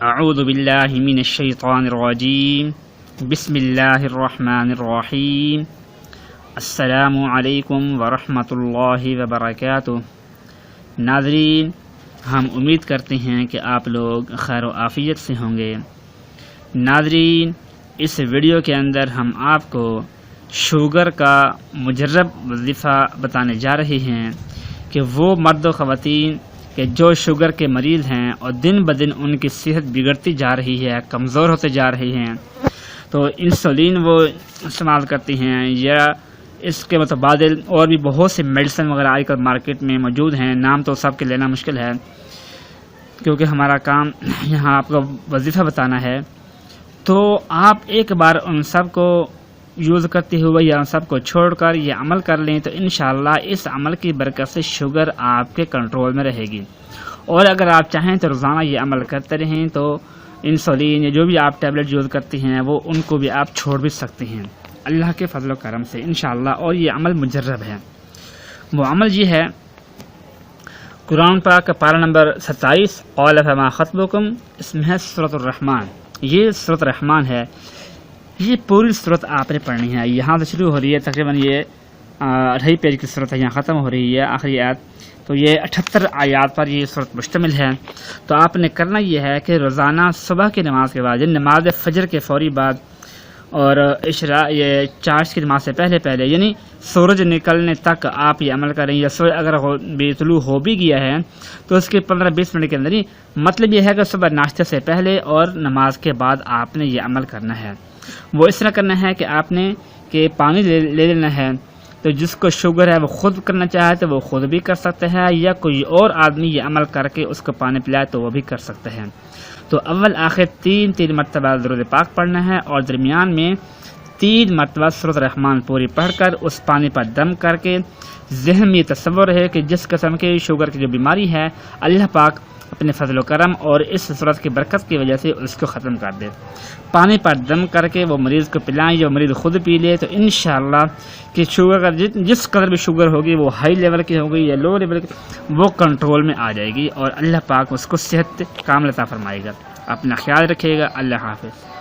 اعوذ باللہ من الشیطان الرجیم بسم اللہ الرحمن الرحیم السلام علیکم ورحمۃ اللہ وبرکاتہ۔ ناظرین، ہم امید کرتے ہیں کہ آپ لوگ خیر و عافیت سے ہوں گے۔ ناظرین، اس ویڈیو کے اندر ہم آپ کو شوگر کا مجرب وظیفہ بتانے جا رہے ہیں کہ وہ مرد و خواتین کہ جو شوگر کے مریض ہیں اور دن بدن ان کی صحت بگڑتی جا رہی ہے، کمزور ہوتے جا رہے ہیں، تو انسولین وہ استعمال کرتی ہیں یا اس کے متبادل اور بھی بہت سے میڈیسن وغیرہ آج کل مارکیٹ میں موجود ہیں۔ نام تو سب کے لینا مشکل ہے کیونکہ ہمارا کام یہاں آپ کو وظیفہ بتانا ہے۔ تو آپ ایک بار ان سب کو یوز کرتے ہوئے یا ان سب کو چھوڑ کر یہ عمل کر لیں تو انشاءاللہ اس عمل کی برکت سے شوگر آپ کے کنٹرول میں رہے گی۔ اور اگر آپ چاہیں تو روزانہ یہ عمل کرتے رہیں تو انسولین یا جو بھی آپ ٹیبلٹ یوز کرتے ہیں وہ ان کو بھی آپ چھوڑ بھی سکتے ہیں اللہ کے فضل و کرم سے انشاءاللہ۔ اور یہ عمل مجرب ہے۔ وہ عمل یہ ہے، قرآن پاک کا پارہ نمبر 27 قال فما خطبکم، اس میں ہے سورۃ الرحمن۔ یہ سورۃ الرحمن ہے، یہ پوری سورت آپ نے پڑھنی ہے۔ یہاں سے شروع ہو رہی ہے، تقریباً یہ 2.5 پیج کی سورت ہے، یہاں ختم ہو رہی ہے آخری آیت، تو یہ 78 آیات پر یہ سورت مشتمل ہے۔ تو آپ نے کرنا یہ ہے کہ روزانہ صبح کی نماز کے بعد، نماز فجر کے فوری بعد، اور یہ چارج کی نماز سے پہلے یعنی سورج نکلنے تک آپ یہ عمل کریں، یا سورج اگر طلوع ہو بھی گیا ہے تو اس کے 15-20 منٹ کے اندر ہی، مطلب یہ ہے کہ صبح ناشتے سے پہلے اور نماز کے بعد آپ نے یہ عمل کرنا ہے۔ وہ اس طرح کرنا ہے کہ آپ نے پانی لے لینا ہے۔ تو جس کو شوگر ہے وہ خود کرنا چاہے تو وہ خود بھی کر سکتا ہے، یا کوئی اور آدمی یہ عمل کر کے اس کو پانی پلائے تو وہ بھی کر سکتا ہے۔ تو اول آخر 3 مرتبہ درود پاک پڑھنا ہے، اور درمیان میں 3 مرتبہ سورۃ الرحمن پوری پڑھ کر اس پانی پر دم کر کے ذہن میں یہ تصور ہے کہ جس قسم کے شوگر کی جو بیماری ہے اللہ پاک اپنے فضل و کرم اور اس صورت کی برکت کی وجہ سے اس کو ختم کر دے۔ پانی پر دم کر کے وہ مریض کو پلائیں، یا مریض خود پی لے، تو انشاءاللہ کہ شوگر کا جس قدر بھی شوگر ہوگی وہ ہائی لیول کی ہوگی یا لو لیول کی، وہ کنٹرول میں آ جائے گی، اور اللہ پاک اس کو صحت کامل عطا فرمائے گا۔ اپنا خیال رکھیے گا۔ اللہ حافظ۔